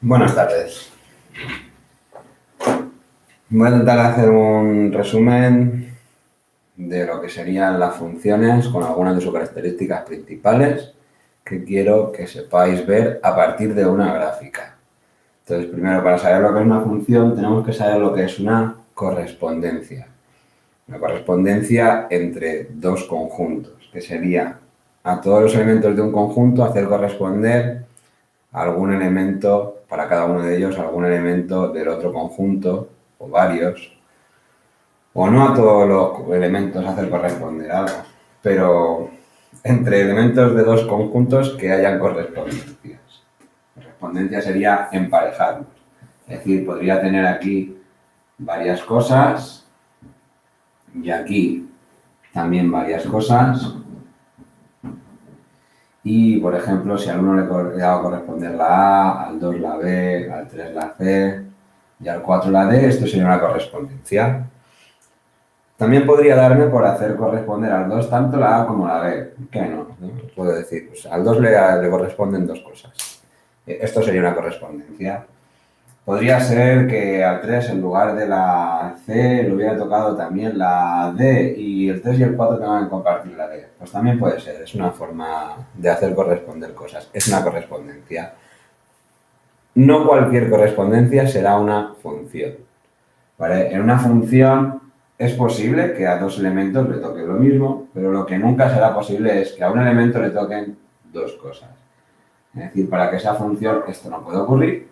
Buenas tardes. Voy a intentar hacer un resumen de lo que serían las funciones con algunas de sus características principales que quiero que sepáis ver a partir de una gráfica. Entonces, primero, para saber lo que es una función, tenemos que saber lo que es una correspondencia. Una correspondencia entre dos conjuntos, que sería a todos los elementos de un conjunto hacer corresponder algún elemento, para cada uno de ellos, algún elemento del otro conjunto, o varios, o no a todos los elementos hacer corresponder algo, pero entre elementos de dos conjuntos que hayan correspondencias. Correspondencia sería emparejarlos. Es decir, podría tener aquí varias cosas y aquí también varias cosas. Y, por ejemplo, si al 1 le hago corresponder la A, al 2 la B, al 3 la C y al 4 la D, esto sería una correspondencia. También podría darme por hacer corresponder al 2 tanto la A como la B. ¿Por qué no? Puedo decir, pues al 2 le corresponden dos cosas. Esto sería una correspondencia. Podría ser que al 3 en lugar de la C le hubiera tocado también la D y el 3 y el 4 tengan que compartir la D. Pues también puede ser, es una forma de hacer corresponder cosas. Es una correspondencia. No cualquier correspondencia será una función. ¿Vale? En una función es posible que a dos elementos le toque lo mismo, pero lo que nunca será posible es que a un elemento le toquen dos cosas. Es decir, para que sea función esto no puede ocurrir.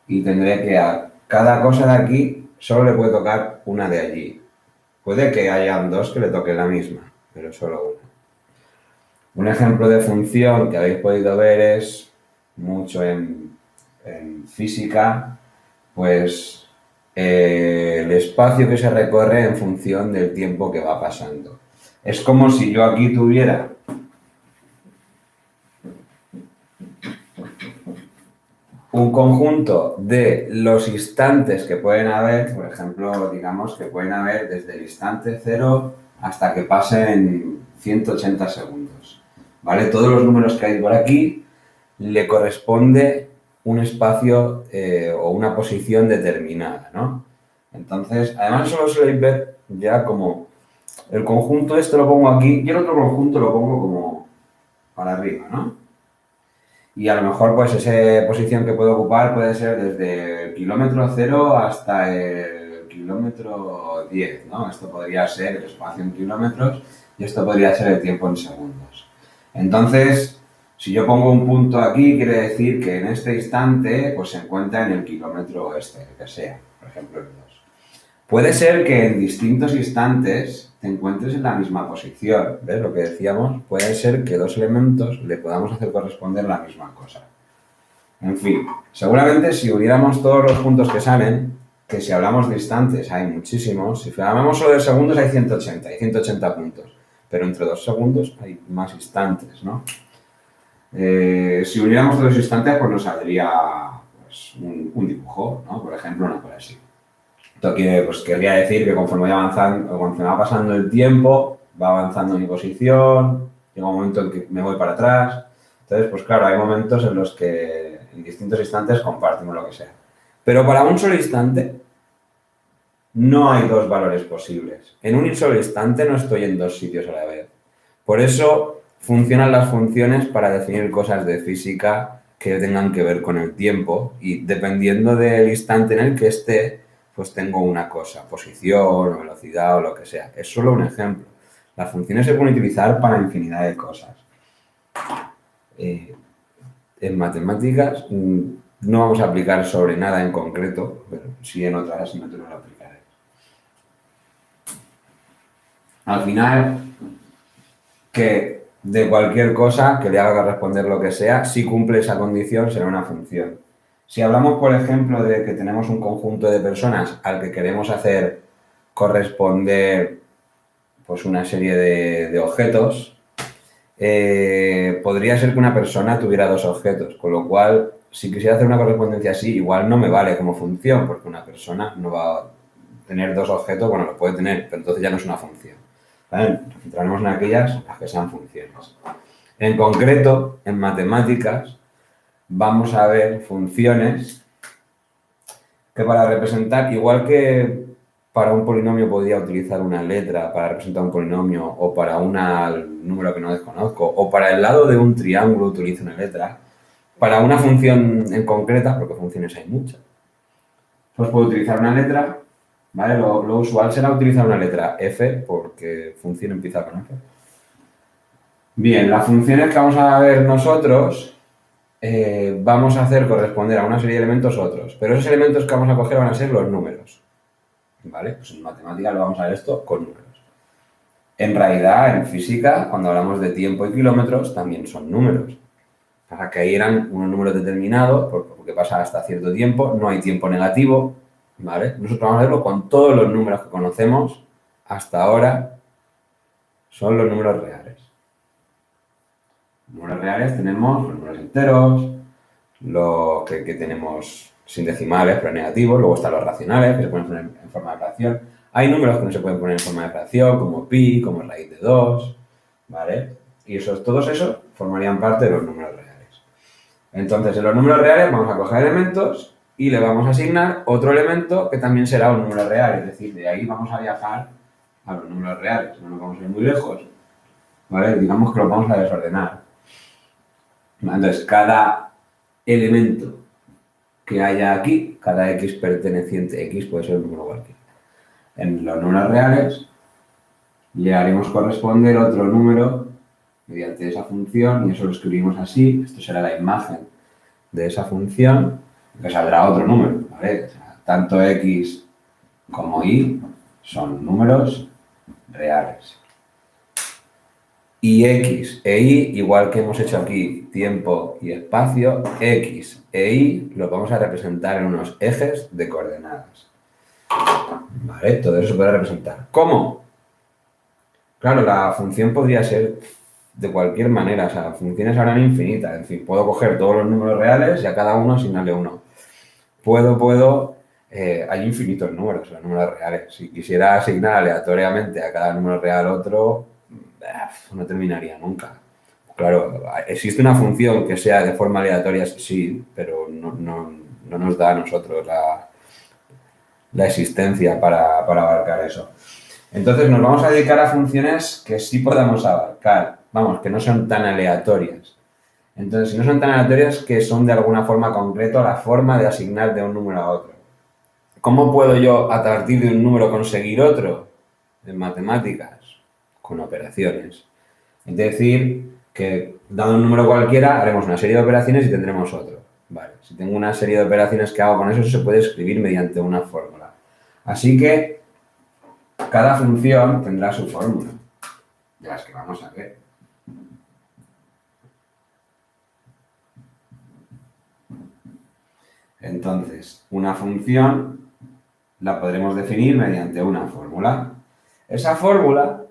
Y tendré que a cada cosa de aquí solo le puede tocar una de allí. Puede que hayan dos que le toquen la misma, pero solo una. Un ejemplo de función que habéis podido ver es mucho en física, pues el espacio que se recorre en función del tiempo que va pasando. Es como si yo aquí tuviera un conjunto de los instantes que pueden haber, por ejemplo, digamos que pueden haber desde el instante 0 hasta que pasen 180 segundos. ¿Vale? Todos los números que hay por aquí le corresponde un espacio o una posición determinada, ¿no? Entonces, además eso lo suele ver ya como el conjunto este lo pongo aquí y el otro conjunto lo pongo como para arriba, ¿no? Y a lo mejor pues esa posición que puede ocupar puede ser desde el kilómetro 0 hasta el kilómetro 10, ¿no? Esto podría ser el espacio en kilómetros y esto podría ser el tiempo en segundos. Entonces, si yo pongo un punto aquí, quiere decir que en este instante pues se encuentra en el kilómetro este, que sea, por ejemplo el 2. Puede ser que en distintos instantes te encuentres en la misma posición, ¿ves lo que decíamos? Puede ser que dos elementos le podamos hacer corresponder la misma cosa. En fin, seguramente si uniéramos todos los puntos que salen, que si hablamos de instantes hay muchísimos, si hablamos solo de segundos hay 180 puntos, pero entre 2 segundos hay más instantes, ¿no? Si uniéramos todos los instantes, pues nos saldría pues, un dibujo, ¿no? Por ejemplo, una cosa así. Esto pues, querría decir que conforme va pasando el tiempo, va avanzando mi posición, llega un momento en que me voy para atrás. Entonces, pues claro, hay momentos en los que en distintos instantes compartimos lo que sea. Pero para un solo instante no hay dos valores posibles. En un solo instante no estoy en dos sitios a la vez. Por eso funcionan las funciones para definir cosas de física que tengan que ver con el tiempo y dependiendo del instante en el que esté, pues tengo una cosa, posición o velocidad o lo que sea. Es solo un ejemplo. Las funciones se pueden utilizar para infinidad de cosas. En matemáticas no vamos a aplicar sobre nada en concreto, pero sí en otras asignaturas lo aplicaré. Al final, que de cualquier cosa que le haga responder lo que sea, si cumple esa condición, será una función. Si hablamos, por ejemplo, de que tenemos un conjunto de personas al que queremos hacer corresponder pues una serie de objetos, podría ser que una persona tuviera dos objetos, con lo cual, si quisiera hacer una correspondencia así, igual no me vale como función, porque una persona no va a tener dos objetos, bueno, lo puede tener, pero entonces ya no es una función. ¿Vale? Nos centraremos en aquellas las que sean funciones. En concreto, en matemáticas, vamos a ver funciones que para representar, igual que para un polinomio podría utilizar una letra para representar un polinomio o para un número que no desconozco o para el lado de un triángulo utilizo una letra, para una función en concreta, porque funciones hay muchas, pues puedo utilizar una letra, ¿vale? Lo usual será utilizar una letra F porque función empieza con F. Bien, las funciones que vamos a ver nosotros vamos a hacer corresponder a una serie de elementos otros, pero esos elementos que vamos a coger van a ser los números. ¿Vale? Pues en matemáticas lo vamos a ver esto con números. En realidad, en física, cuando hablamos de tiempo y kilómetros, también son números. Para que ahí eran unos números determinados, porque pasa hasta cierto tiempo, no hay tiempo negativo, ¿vale? Nosotros vamos a verlo con todos los números que conocemos hasta ahora, son los números reales. Los números reales tenemos los números enteros, los que tenemos sin decimales, pero negativos, luego están los racionales, que se pueden poner en forma de fracción. Hay números que no se pueden poner en forma de fracción, como pi, como raíz de 2, ¿vale? Y todos esos formarían parte de los números reales. Entonces, en los números reales vamos a coger elementos y le vamos a asignar otro elemento que también será un número real, es decir, de ahí vamos a viajar a los números reales, no nos vamos a ir muy lejos, ¿vale? Digamos que los vamos a desordenar. Entonces, cada elemento que haya aquí, cada x perteneciente, x puede ser un número cualquiera. En los números reales le haremos corresponder otro número mediante esa función y eso lo escribimos así. Esto será la imagen de esa función, que saldrá otro número, ¿vale? O sea, tanto x como y son números reales. Y x e y, igual que hemos hecho aquí tiempo y espacio, x e y lo vamos a representar en unos ejes de coordenadas. ¿Vale? Todo eso se puede representar. ¿Cómo? Claro, la función podría ser de cualquier manera, o sea, funciones habrán infinitas. En fin, puedo coger todos los números reales y a cada uno asignarle uno. Hay infinitos números, los números reales. Si quisiera asignar aleatoriamente a cada número real otro, no terminaría nunca. Claro, existe una función que sea de forma aleatoria, sí, pero no nos da a nosotros la existencia para abarcar eso. Entonces nos vamos a dedicar a funciones que sí podamos abarcar, vamos, que no son tan aleatorias. Entonces, si no son tan aleatorias, que son de alguna forma concreta la forma de asignar de un número a otro. ¿Cómo puedo yo, a partir de un número, conseguir otro? En matemáticas, con operaciones. Es decir, que dado un número cualquiera, haremos una serie de operaciones y tendremos otro. Vale, si tengo una serie de operaciones que hago con eso, se puede escribir mediante una fórmula. Así que cada función tendrá su fórmula, de las que vamos a ver. Entonces, una función la podremos definir mediante una fórmula. Esa fórmula,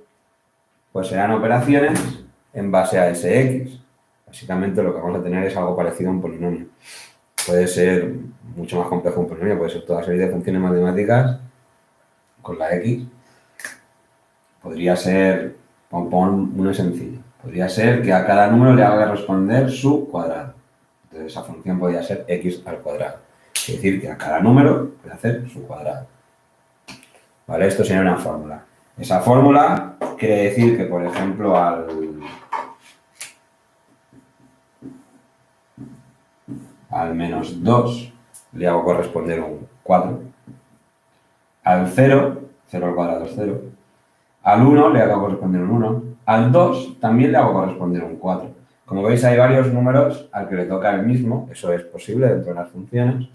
pues serán operaciones en base a Sx. Básicamente lo que vamos a tener es algo parecido a un polinomio. Puede ser mucho más complejo un polinomio, puede ser toda serie de funciones matemáticas con la x. Podría ser, pon uno sencillo, podría ser que a cada número le haga responder su cuadrado. Entonces esa función podría ser x al cuadrado. Es decir, que a cada número puede hacer su cuadrado. ¿Vale? Esto sería una fórmula. Esa fórmula quiere decir que, por ejemplo, al menos 2 le hago corresponder un 4. Al 0, 0 al cuadrado es 0. Al 1 le hago corresponder un 1. Al 2 también le hago corresponder un 4. Como veis, hay varios números al que le toca el mismo. Eso es posible dentro de las funciones.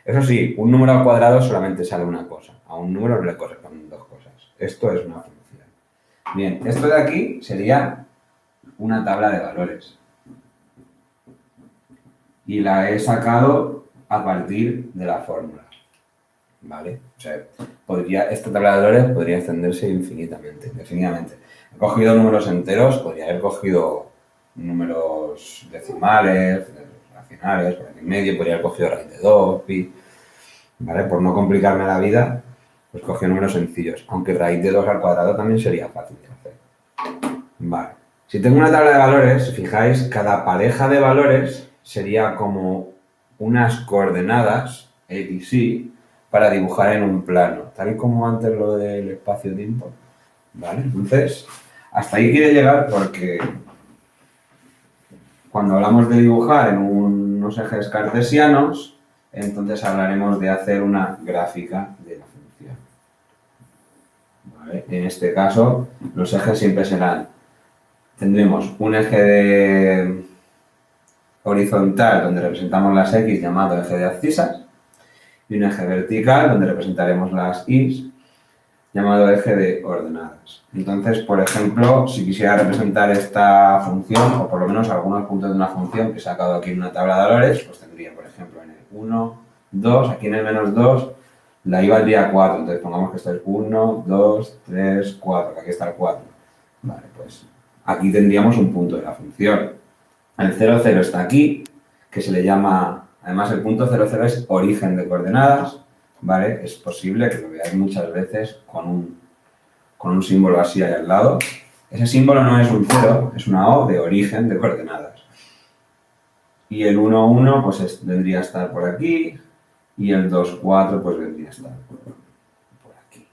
Eso sí, un número al cuadrado solamente sale una cosa. A un número no le corresponden dos cosas. Esto es una función. Bien, esto de aquí sería una tabla de valores. Y la he sacado a partir de la fórmula. ¿vale? O sea, esta tabla de valores podría extenderse infinitamente, indefinidamente. He cogido números enteros, podría haber cogido números decimales, racionales, por aquí en medio, podría haber cogido raíz de 2, pi, ¿vale? Por no complicarme la vida, pues cogí números sencillos, aunque raíz de 2 al cuadrado también sería fácil de hacer. Vale. Si tengo una tabla de valores, si fijáis, cada pareja de valores sería como unas coordenadas, X, Y, para dibujar en un plano, tal y como antes lo del espacio-tiempo. ¿Vale? Entonces, hasta ahí quiere llegar porque cuando hablamos de dibujar en unos ejes cartesianos, entonces hablaremos de hacer una gráfica de la función. ¿Vale? En este caso, los ejes siempre tendremos un eje horizontal donde representamos las X llamado eje de abscisas y un eje vertical donde representaremos las Y llamado eje de ordenadas. Entonces, por ejemplo, si quisiera representar esta función, o por lo menos algunos puntos de una función que he sacado aquí en una tabla de valores, pues tendría, por ejemplo, en el 1, 2, aquí en el menos 2, la Y valdría 4. Entonces, pongamos que esto es 1, 2, 3, 4, que aquí está el 4. Vale, pues aquí tendríamos un punto de la función. El 0, 0 está aquí, que se le llama, además el punto 0, 0 es origen de coordenadas, ¿vale? Es posible que lo veáis muchas veces con un símbolo así ahí al lado. Ese símbolo no es un 0, es una O de origen de coordenadas. Y el 1, 1 pues vendría a estar por aquí, y el 2, 4 pues vendría a estar por aquí.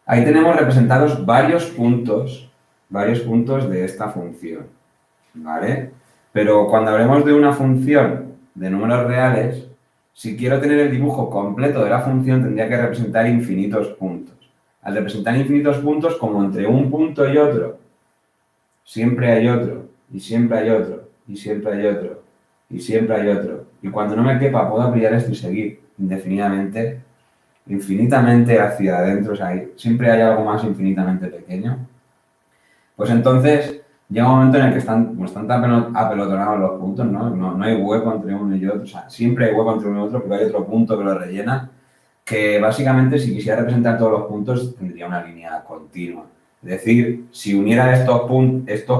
Ahí tenemos representados varios puntos de esta función, ¿vale? Pero cuando hablemos de una función de números reales, si quiero tener el dibujo completo de la función, tendría que representar infinitos puntos. Al representar infinitos puntos, como entre un punto y otro, siempre hay otro, y siempre hay otro, y siempre hay otro, y siempre hay otro. Y cuando no me quepa, puedo ampliar esto y seguir indefinidamente, infinitamente hacia adentro. O sea, siempre hay algo más infinitamente pequeño. Pues entonces llega un momento en el que están tan apelotonados los puntos, ¿no? No hay hueco entre uno y otro. O sea, siempre hay hueco entre uno y otro, pero hay otro punto que lo rellena, que básicamente si quisiera representar todos los puntos tendría una línea continua. Es decir, si uniera estos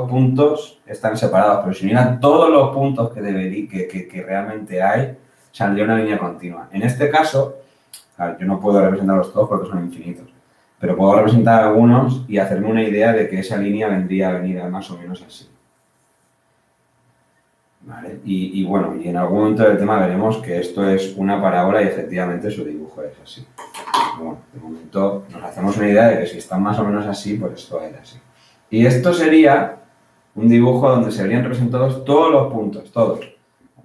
puntos están separados, pero si uniera todos los puntos que realmente hay, saldría una línea continua. En este caso, claro, yo no puedo representarlos todos porque son infinitos, pero puedo representar algunos y hacerme una idea de que esa línea vendría a venir más o menos así. ¿Vale? Y bueno, y en algún momento del tema veremos que esto es una parábola y efectivamente su dibujo es así. Bueno, de momento nos hacemos una idea de que si está más o menos así, pues esto es así. Y esto sería un dibujo donde se verían representados todos los puntos, todos.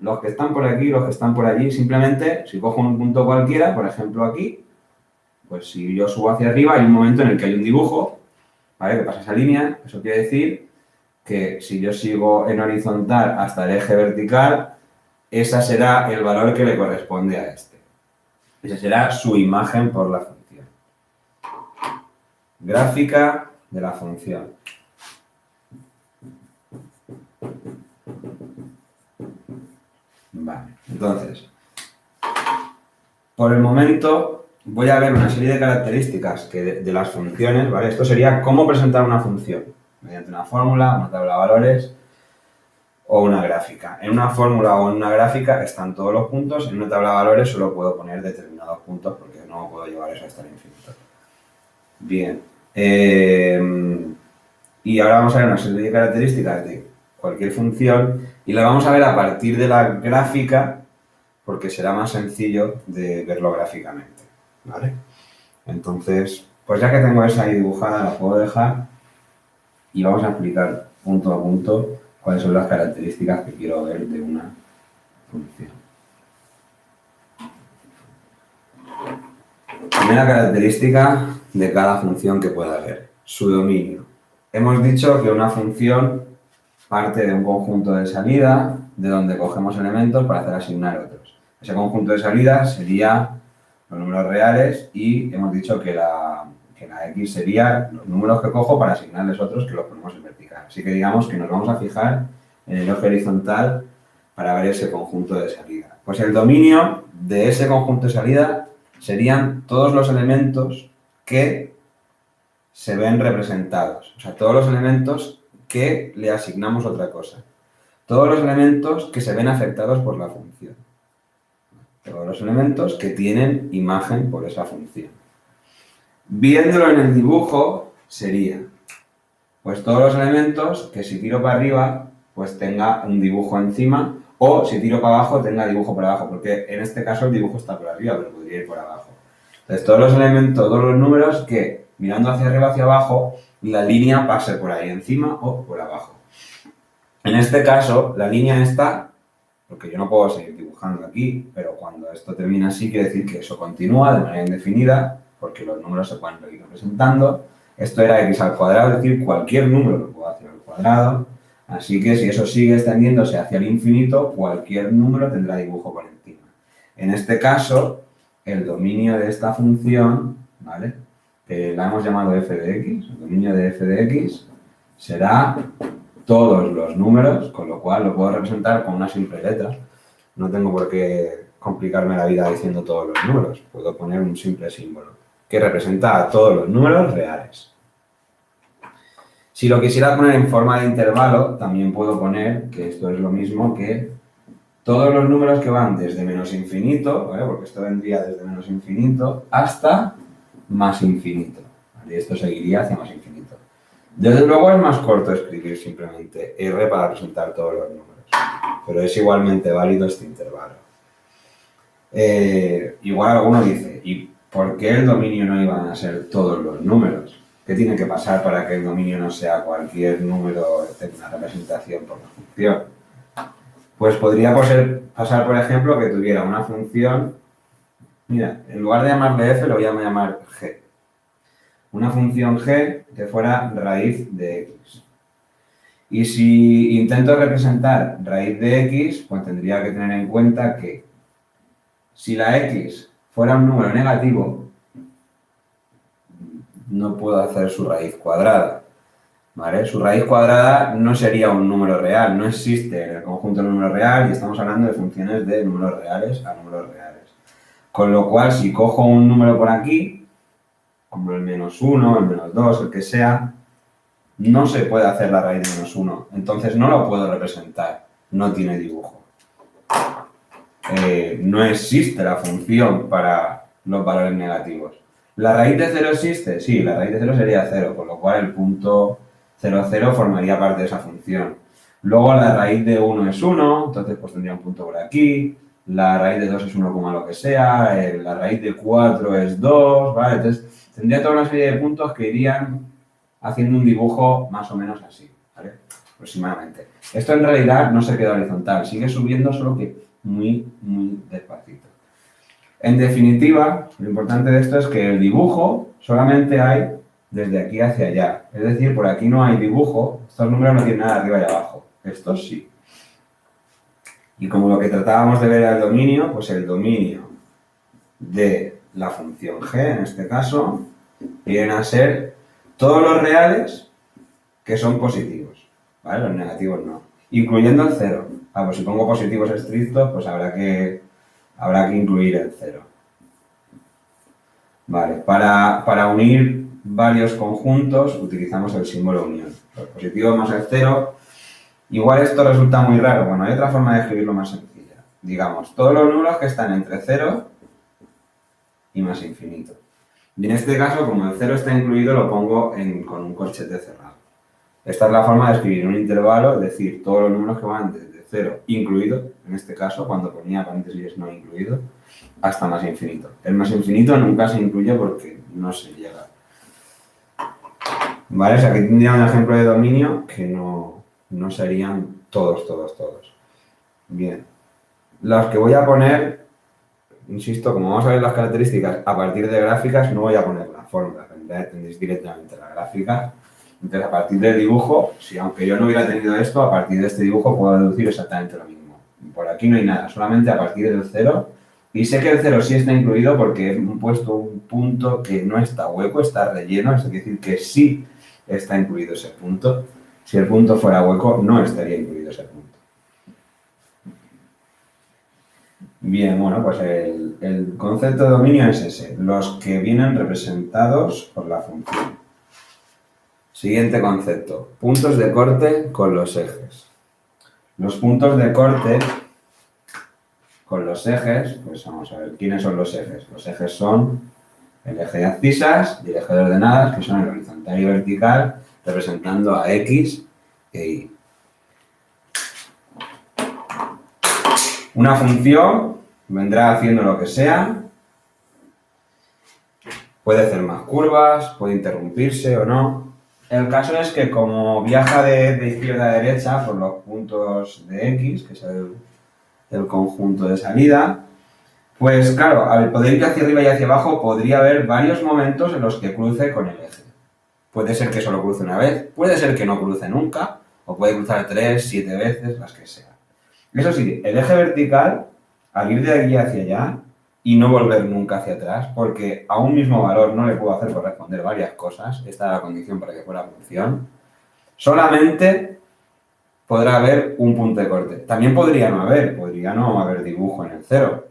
Los que están por aquí, los que están por allí. Simplemente, si cojo un punto cualquiera, por ejemplo aquí, pues si yo subo hacia arriba, hay un momento en el que hay un dibujo, ¿vale? Que pasa esa línea. Eso quiere decir que si yo sigo en horizontal hasta el eje vertical, ese será el valor que le corresponde a este. Esa será su imagen por la función. Gráfica de la función. Vale, entonces, por el momento voy a ver una serie de características de las funciones, ¿vale? Esto sería cómo presentar una función, mediante una fórmula, una tabla de valores o una gráfica. En una fórmula o en una gráfica están todos los puntos, en una tabla de valores solo puedo poner determinados puntos porque no puedo llevar eso hasta el infinito. Bien, y ahora vamos a ver una serie de características de cualquier función y la vamos a ver a partir de la gráfica porque será más sencillo de verlo gráficamente, ¿vale? Entonces, pues ya que tengo esa ahí dibujada, la puedo dejar y vamos a explicar punto a punto cuáles son las características que quiero ver de una función. Primera característica de cada función que pueda haber, su dominio. Hemos dicho que una función parte de un conjunto de salida de donde cogemos elementos para hacer asignar otros. Ese conjunto de salida sería los números reales y hemos dicho que la X sería los números que cojo para asignarles otros que los ponemos en vertical. Así que digamos que nos vamos a fijar en el eje horizontal para ver ese conjunto de salida. Pues el dominio de ese conjunto de salida serían todos los elementos que se ven representados. O sea, todos los elementos que le asignamos otra cosa. Todos los elementos que se ven afectados por la función. Todos los elementos que tienen imagen por esa función. Viéndolo en el dibujo sería, pues todos los elementos que si tiro para arriba, pues tenga un dibujo encima, o si tiro para abajo tenga dibujo por abajo, porque en este caso el dibujo está por arriba, pero podría ir por abajo. Entonces todos los elementos, todos los números que mirando hacia arriba, hacia abajo, la línea pase por ahí encima o por abajo. En este caso, la línea está, porque yo no puedo seguir dibujando aquí, pero cuando esto termina así, quiere decir que eso continúa de manera indefinida, porque los números se pueden ir representando. Esto era x al cuadrado, es decir, cualquier número lo puedo hacer al cuadrado. Así que si eso sigue extendiéndose hacia el infinito, cualquier número tendrá dibujo por encima. En este caso, el dominio de esta función, ¿vale? La hemos llamado f de x, el dominio de f de x será todos los números, con lo cual lo puedo representar con una simple letra. No tengo por qué complicarme la vida diciendo todos los números, puedo poner un simple símbolo que representa a todos los números reales. Si lo quisiera poner en forma de intervalo, también puedo poner que esto es lo mismo que todos los números que van desde menos infinito, ¿vale? Porque esto vendría desde menos infinito hasta más infinito, ¿vale? Y esto seguiría hacia más infinito. Desde luego es más corto escribir simplemente R para representar todos los números, pero es igualmente válido este intervalo. Igual alguno dice, ¿y por qué el dominio no iban a ser todos los números? ¿Qué tiene que pasar para que el dominio no sea cualquier número de una representación por la función? Pues podría pasar, por ejemplo, que tuviera una función, mira, en lugar de llamarle f, lo voy a llamar g. Una función g que fuera raíz de x. Y si intento representar raíz de x, pues tendría que tener en cuenta que si la x fuera un número negativo, no puedo hacer su raíz cuadrada, ¿vale? Su raíz cuadrada no sería un número real, no existe en el conjunto número real y estamos hablando de funciones de números reales a números reales. Con lo cual, si cojo un número por aquí, como el menos 1, el menos 2, el que sea, no se puede hacer la raíz de menos 1, entonces no lo puedo representar, no tiene dibujo. No existe la función para los valores negativos. ¿La raíz de 0 existe? Sí, la raíz de 0 sería 0, con lo cual el punto 0, 0 formaría parte de esa función. Luego la raíz de 1 es 1, entonces pues tendría un punto por aquí. La raíz de 2 es 1, lo que sea. La raíz de 4 es 2, ¿vale? Entonces tendría toda una serie de puntos que irían haciendo un dibujo más o menos así, ¿vale? Aproximadamente. Esto en realidad no se queda horizontal, sigue subiendo, solo que muy, muy despacito. En definitiva, lo importante de esto es que el dibujo solamente hay desde aquí hacia allá. Es decir, por aquí no hay dibujo, estos números no tienen nada arriba y abajo. Estos sí. Y como lo que tratábamos de ver era el dominio, pues el dominio de la función g, en este caso, vienen a ser todos los reales que son positivos, ¿vale? Los negativos no. Incluyendo el 0. Pues si pongo positivos estrictos, pues habrá que incluir el 0. Vale, para unir varios conjuntos utilizamos el símbolo unión. Los positivos más el 0. Igual esto resulta muy raro. Bueno, hay otra forma de escribirlo más sencilla. Digamos, todos los números que están entre 0 y más infinito. Y en este caso, como el 0 está incluido, lo pongo con un corchete cerrado. Esta es la forma de escribir un intervalo, es decir, todos los números que van desde 0 incluido, en este caso, cuando ponía paréntesis no incluido, hasta más infinito. El más infinito nunca se incluye porque no se llega. ¿Vale? O sea, aquí tendría un ejemplo de dominio que no serían todos. Bien. Los que voy a poner, insisto, como vamos a ver las características a partir de gráficas, no voy a poner la fórmula, tendréis directamente la gráfica. Entonces, a partir del dibujo, si aunque yo no hubiera tenido esto, a partir de este dibujo puedo deducir exactamente lo mismo. Por aquí no hay nada, solamente a partir del 0. Y sé que el 0 sí está incluido porque he puesto un punto que no está hueco, está relleno. Eso quiere decir que sí está incluido ese punto. Si el punto fuera hueco, no estaría incluido ese punto. Bien, bueno, pues el concepto de dominio es ese, los que vienen representados por la función. Siguiente concepto, puntos de corte con los ejes. Los puntos de corte con los ejes, pues vamos a ver, ¿quiénes son los ejes? Los ejes son el eje de abscisas y el eje de ordenadas, que son el horizontal y vertical, representando a X e Y. Una función vendrá haciendo lo que sea, puede hacer más curvas, puede interrumpirse o no. El caso es que como viaja de izquierda a derecha por los puntos de X, que es el conjunto de salida, pues claro, al poder ir hacia arriba y hacia abajo podría haber varios momentos en los que cruce con el eje. Puede ser que solo cruce una vez, puede ser que no cruce nunca, o puede cruzar 3, 7 veces, las que sea. Eso sí, el eje vertical, al ir de aquí hacia allá y no volver nunca hacia atrás, porque a un mismo valor no le puedo hacer corresponder varias cosas, esta es la condición para que fuera función, solamente podrá haber un punto de corte. También podría no haber dibujo en el cero,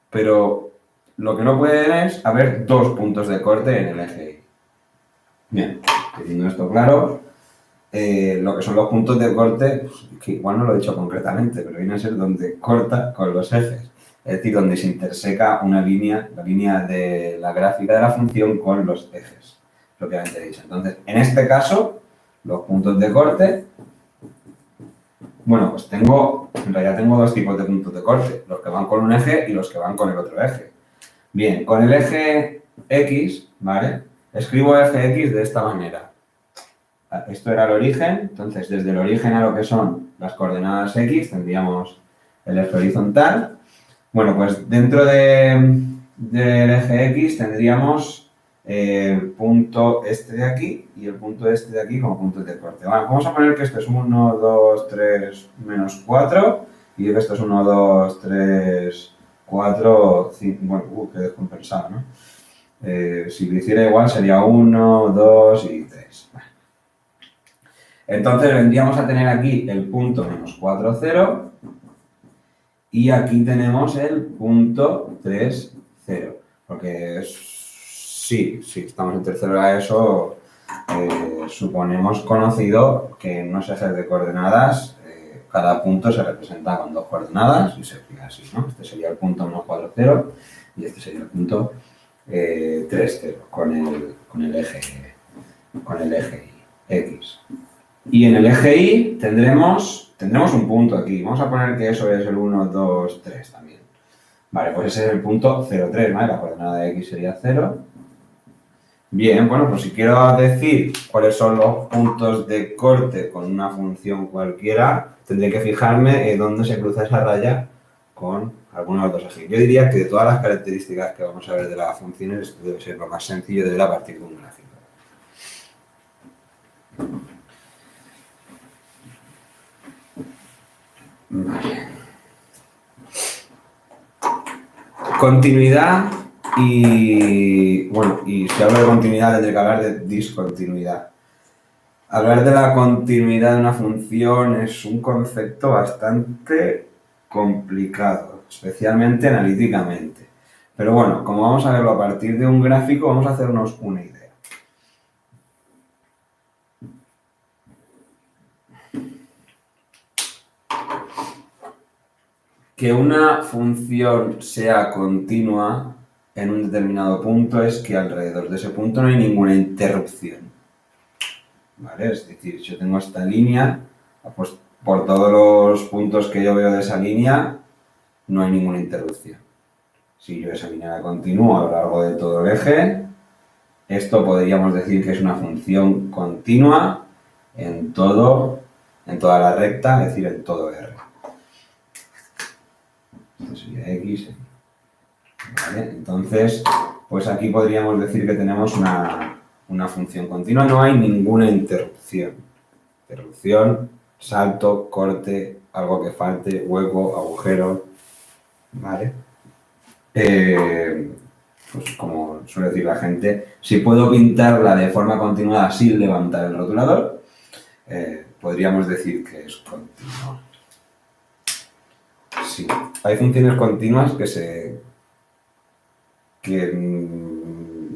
pero lo que no pueden es haber dos puntos de corte en el eje Y. Bien, teniendo esto claro, lo que son los puntos de corte, pues, que igual no lo he dicho concretamente, pero viene a ser donde corta con los ejes. Es decir, donde se interseca una línea, la línea de la gráfica de la función con los ejes, propiamente dicho. Entonces, en este caso, los puntos de corte, bueno, pues en realidad tengo dos tipos de puntos de corte, los que van con un eje y los que van con el otro eje. Bien, con el eje X, ¿vale? Escribo eje X de esta manera. Esto era el origen, entonces desde el origen a lo que son las coordenadas X tendríamos el eje horizontal. Bueno, pues dentro del eje X tendríamos el punto este de aquí y el punto este de aquí como puntos de corte. Bueno, vamos a poner que esto es 1, 2, 3, menos 4 y que esto es 1, 2, 3, 4, 5, bueno, qué descompensado, ¿no? Si lo hiciera igual sería 1, 2 y 3. Vale. Entonces vendríamos a tener aquí el punto menos 4, 0 y aquí tenemos el punto 3, 0. Porque sí, estamos en tercero de ESO, suponemos conocido que en unos ejes de coordenadas cada punto se representa con dos coordenadas y se explica así, ¿no? Este sería el punto menos 4, 0 y este sería el punto 3, 0 con el eje X. Y en el eje Y tendremos un punto aquí. Vamos a poner que eso es el 1, 2, 3 también. Vale, pues ese es el punto 0, 3, ¿vale? La coordenada de X sería 0. Bien, bueno, pues si quiero decir cuáles son los puntos de corte con una función cualquiera, tendré que fijarme en dónde se cruza esa raya con alguno de los dos ejes. Yo diría que de todas las características que vamos a ver de las funciones, esto debe ser lo más sencillo, debería partir de un gráfico. Vale. Continuidad y, bueno, y si hablo de continuidad tendré que hablar de discontinuidad. Hablar de la continuidad de una función es un concepto bastante complicado, especialmente analíticamente. Pero bueno, como vamos a verlo a partir de un gráfico, vamos a hacernos una idea. Que una función sea continua en un determinado punto es que alrededor de ese punto no hay ninguna interrupción. ¿Vale? Es decir, si yo tengo esta línea, pues por todos los puntos que yo veo de esa línea, no hay ninguna interrupción. Si yo esa línea la continúo a lo largo de todo el eje, esto podríamos decir que es una función continua en toda la recta, es decir, en todo R. Esto sería X. ¿Vale? Entonces, pues aquí podríamos decir que tenemos una función continua, no hay ninguna interrupción. Interrupción, salto, corte, algo que falte, hueco, agujero, ¿vale? Pues como suele decir la gente, si puedo pintarla de forma continuada sin levantar el rotulador, podríamos decir que es continua. sí. Hay funciones continuas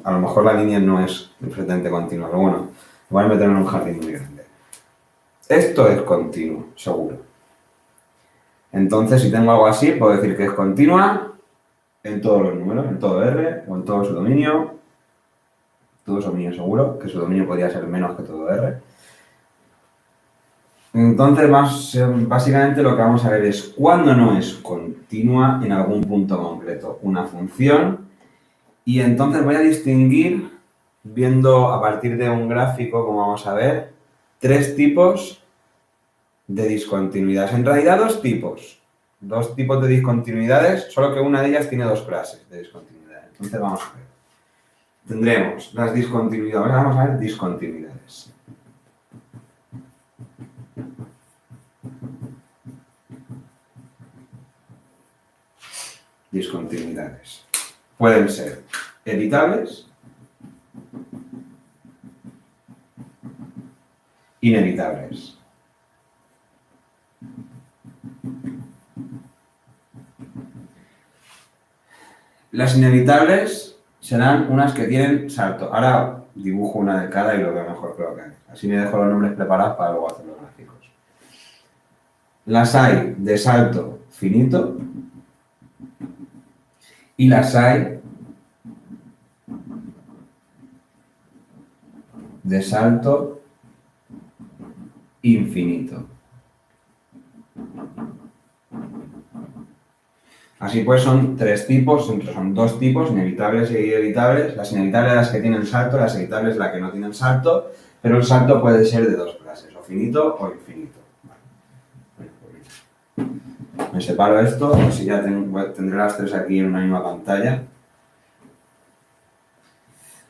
a lo mejor la línea no es perfectamente continua, pero bueno, voy a meter en un jardín muy grande. Esto es continuo, seguro. Entonces, si tengo algo así, puedo decir que es continua en todos los números, en todo R o en todo su dominio. Todo su dominio seguro, que su dominio podría ser menos que todo R. Entonces, básicamente lo que vamos a ver es cuándo no es continua en algún punto concreto una función. Y entonces voy a distinguir, viendo a partir de un gráfico, como vamos a ver, 3 tipos de discontinuidades. En realidad, 2 tipos. 2 tipos de discontinuidades, solo que una de ellas tiene 2 clases de discontinuidad. Entonces vamos a ver. Tendremos las discontinuidades. Vamos a ver discontinuidades. Discontinuidades. Pueden ser evitables, inevitables. Las inevitables serán unas que tienen salto. Ahora dibujo una de cada y lo veo mejor, creo que así me dejo los nombres preparados para luego hacer los gráficos. Las hay de salto finito y las hay de salto infinito. Así pues son 3 tipos, son 2 tipos, inevitables e inevitables. Las inevitables las que tienen salto, las evitables las que no tienen salto, pero el salto puede ser de 2 clases, o finito o infinito. Me separo esto, así ya tendré las 3 aquí en una misma pantalla.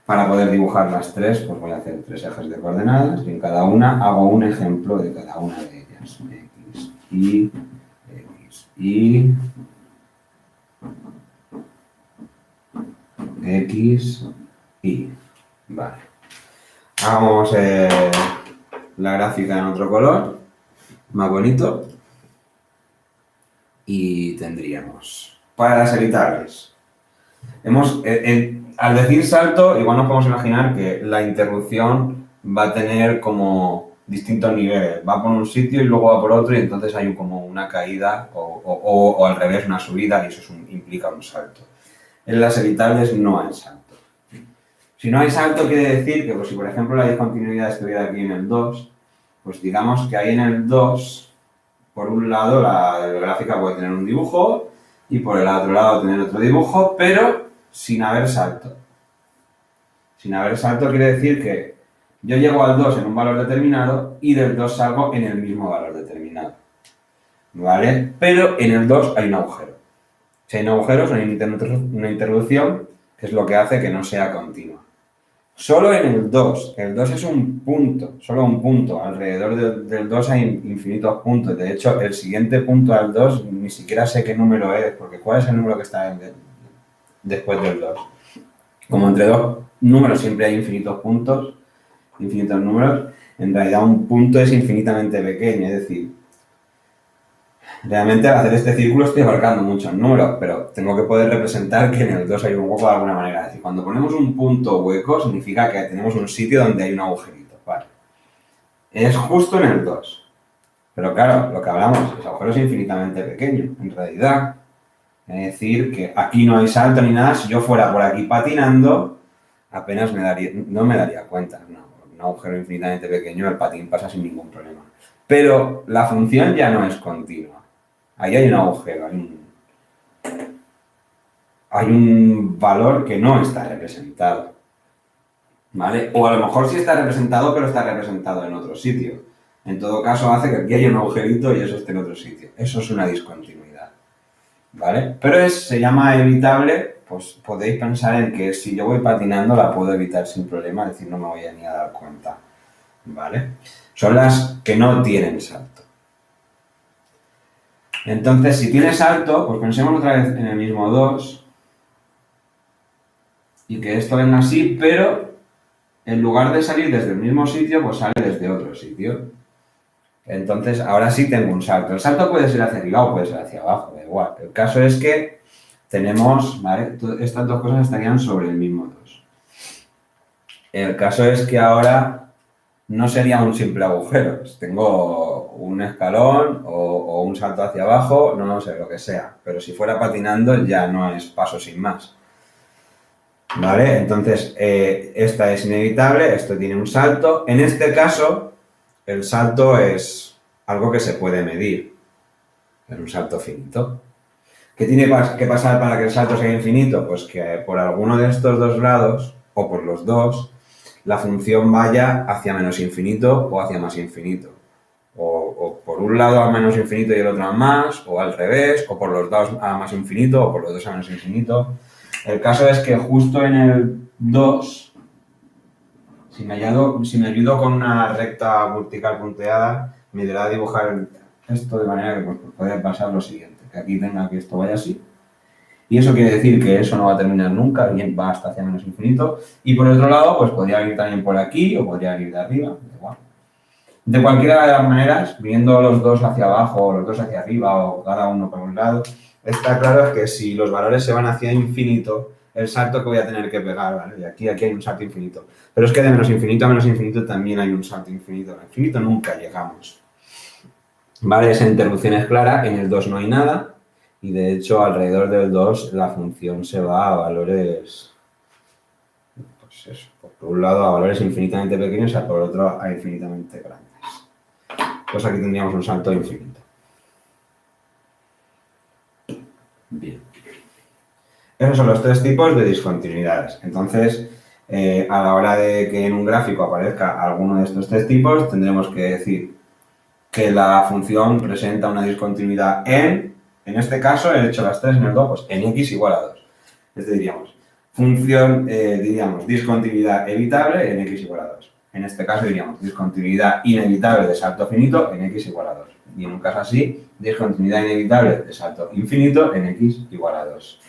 Para poder dibujar las 3, pues voy a hacer 3 ejes de coordenadas y en cada una hago un ejemplo de cada una de ellas. X, Y. Vale. Hagamos la gráfica en otro color, más bonito. Y tendríamos, para las evitables, al decir salto, igual nos podemos imaginar que la interrupción va a tener como distintos niveles. Va por un sitio y luego va por otro y entonces hay como una caída o al revés, una subida y eso implica un salto. En las evitables no hay salto. Si no hay salto quiere decir que pues, si por ejemplo la discontinuidad estuviera aquí en el 2, pues digamos que ahí en el 2, por un lado la gráfica puede tener un dibujo y por el otro lado tener otro dibujo, pero sin haber salto. Sin haber salto quiere decir que yo llego al 2 en un valor determinado y del 2 salgo en el mismo valor determinado. ¿Vale? Pero en el 2 hay un agujero. Si hay un agujero, es una interrupción, que es lo que hace que no sea continua. Solo en el 2. El 2 es un punto, solo un punto. Alrededor del 2 hay infinitos puntos. De hecho, el siguiente punto al 2 ni siquiera sé qué número es, porque ¿cuál es el número que está después del 2? Como entre 2 números siempre hay infinitos puntos, infinitos números, en realidad un punto es infinitamente pequeño, es decir, realmente al hacer este círculo estoy abarcando muchos números, pero tengo que poder representar que en el 2 hay un hueco de alguna manera. Es decir, cuando ponemos un punto hueco significa que tenemos un sitio donde hay un agujerito. Vale. Es justo en el 2. Pero claro, lo que hablamos, ese agujero es infinitamente pequeño, en realidad. Es decir, que aquí no hay salto ni nada. Si yo fuera por aquí patinando, apenas no me daría cuenta. No, un agujero infinitamente pequeño, el patín pasa sin ningún problema. Pero la función ya no es continua. Ahí hay un agujero, hay un valor que no está representado, ¿vale? O a lo mejor sí está representado, pero está representado en otro sitio. En todo caso, hace que aquí haya un agujerito y eso esté en otro sitio. Eso es una discontinuidad, ¿vale? Pero se llama evitable, pues podéis pensar en que si yo voy patinando la puedo evitar sin problema, es decir, no me voy a ni a dar cuenta, ¿vale? Son las que no tienen salto. Entonces, si tiene salto, pues pensemos otra vez en el mismo 2 y que esto venga así, pero en lugar de salir desde el mismo sitio, pues sale desde otro sitio. Entonces, ahora sí tengo un salto. El salto puede ser hacia arriba o puede ser hacia abajo, da igual. El caso es que tenemos, ¿vale? Estas dos cosas estarían sobre el mismo 2. El caso es que ahora no sería un simple agujero. Tengo un escalón o un salto hacia abajo, no sé, lo que sea. Pero si fuera patinando ya no es paso sin más. ¿Vale? Entonces, esta es inevitable, esto tiene un salto. En este caso, el salto es algo que se puede medir. Es un salto finito. ¿Qué tiene que pasar para que el salto sea infinito? Pues que por alguno de estos dos lados, o por los dos, la función vaya hacia menos infinito o hacia más infinito. O por un lado a menos infinito y el otro a más, o al revés, o por los dos a más infinito, o por los dos a menos infinito. El caso es que justo en el 2, si me ayudo con una recta vertical punteada, me irá a dibujar esto de manera que puede pasar lo siguiente, que aquí tenga que esto vaya así. Y eso quiere decir que eso no va a terminar nunca, bien va hasta hacia menos infinito. Y por otro lado, pues podría ir también por aquí o podría ir de arriba, da igual. De cualquiera de las maneras, viendo los dos hacia abajo o los dos hacia arriba o cada uno por un lado, está claro que si los valores se van hacia infinito, el salto que voy a tener que pegar, ¿vale? Y aquí hay un salto infinito. Pero es que de menos infinito a menos infinito también hay un salto infinito. Al infinito nunca llegamos. ¿Vale? Esa interrupción es clara, en el 2 no hay nada y de hecho alrededor del 2 la función se va a valores, pues eso, por un lado a valores infinitamente pequeños y por otro a infinitamente grandes. Pues aquí tendríamos un salto infinito. Bien. Esos son los tres tipos de discontinuidades. Entonces, a la hora de que en un gráfico aparezca alguno de estos tres tipos, tendremos que decir que la función presenta una discontinuidad en este caso he hecho las tres en el 2, pues en x igual a 2. Entonces diríamos, función, diríamos, discontinuidad evitable en x igual a 2. En este caso diríamos, discontinuidad inevitable de salto finito en x igual a 2. Y en un caso así, discontinuidad inevitable de salto infinito en x igual a 2.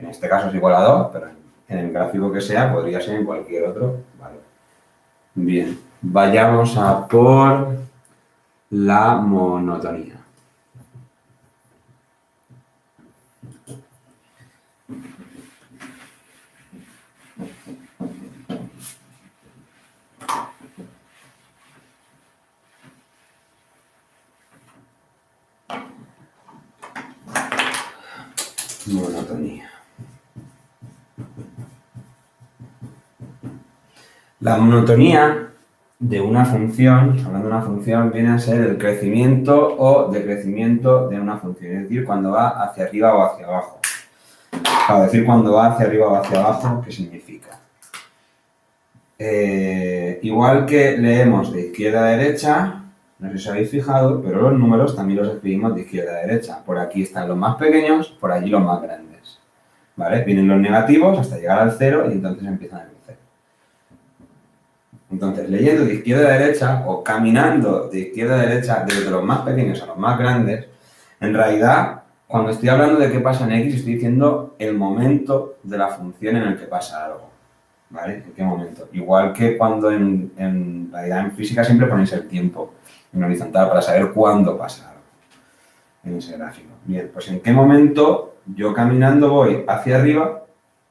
En este caso es igual a 2, pero en el gráfico que sea podría ser en cualquier otro valor. Bien, vayamos a por la monotonía. Monotonía. La monotonía de una función, hablando de una función, viene a ser el crecimiento o decrecimiento de una función, es decir, cuando va hacia arriba o hacia abajo. Para decir cuando va hacia arriba o hacia abajo, ¿qué significa? Igual que leemos de izquierda a derecha, no sé si os habéis fijado, pero los números también los escribimos de izquierda a derecha. Por aquí están los más pequeños, por allí los más grandes. ¿Vale? Vienen los negativos hasta llegar al 0 y entonces empiezan el 0. Entonces, leyendo de izquierda a derecha o caminando de izquierda a derecha desde los más pequeños a los más grandes, en realidad, cuando estoy hablando de qué pasa en X, estoy diciendo el momento de la función en el que pasa algo. ¿Vale? ¿En qué momento? Igual que cuando en realidad en física siempre ponéis el tiempo en horizontal para saber cuándo pasa algo en ese gráfico. Bien, pues en qué momento yo caminando voy hacia arriba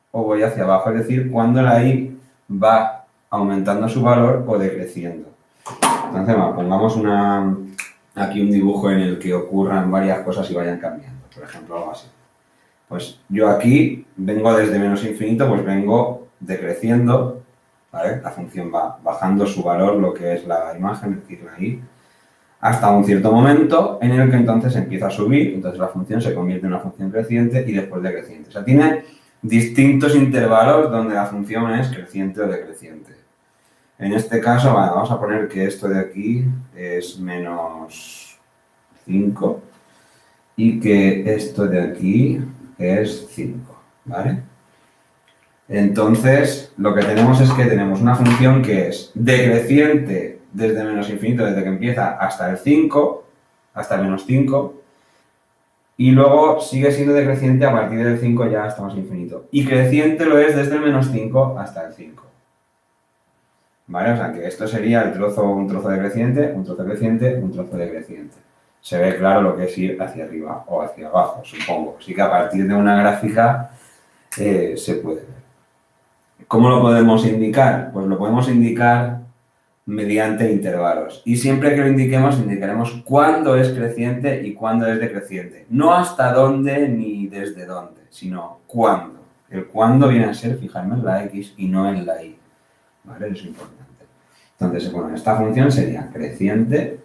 o voy hacia abajo, es decir, cuándo la Y va aumentando su valor o decreciendo. Entonces, bueno, pongamos aquí un dibujo en el que ocurran varias cosas y vayan cambiando, por ejemplo, algo así. Pues yo aquí vengo desde menos infinito, pues vengo decreciendo, ¿vale? La función va bajando su valor, lo que es la imagen, es decir, la Y, hasta un cierto momento en el que entonces empieza a subir, entonces la función se convierte en una función creciente y después decreciente. O sea, tiene distintos intervalos donde la función es creciente o decreciente. En este caso, bueno, vamos a poner que esto de aquí es menos 5 y que esto de aquí es 5, ¿vale? Entonces, lo que tenemos es que tenemos una función que es decreciente desde menos infinito, desde que empieza hasta el 5, hasta el menos 5, y luego sigue siendo decreciente a partir del 5 ya hasta más infinito. Y creciente lo es desde el menos 5 hasta el 5. ¿vale? O sea, que esto sería un trozo decreciente, un trozo decreciente, un trozo decreciente. Se ve claro lo que es ir hacia arriba o hacia abajo, supongo. Así que a partir de una gráfica se puede ver. ¿Cómo lo podemos indicar? Pues lo podemos indicar mediante intervalos. Y siempre que lo indiquemos, indicaremos cuándo es creciente y cuándo es decreciente. No hasta dónde ni desde dónde, sino cuándo. El cuándo viene a ser fijarme en la X y no en la Y. ¿Vale? Eso es importante. Entonces, bueno, esta función sería creciente.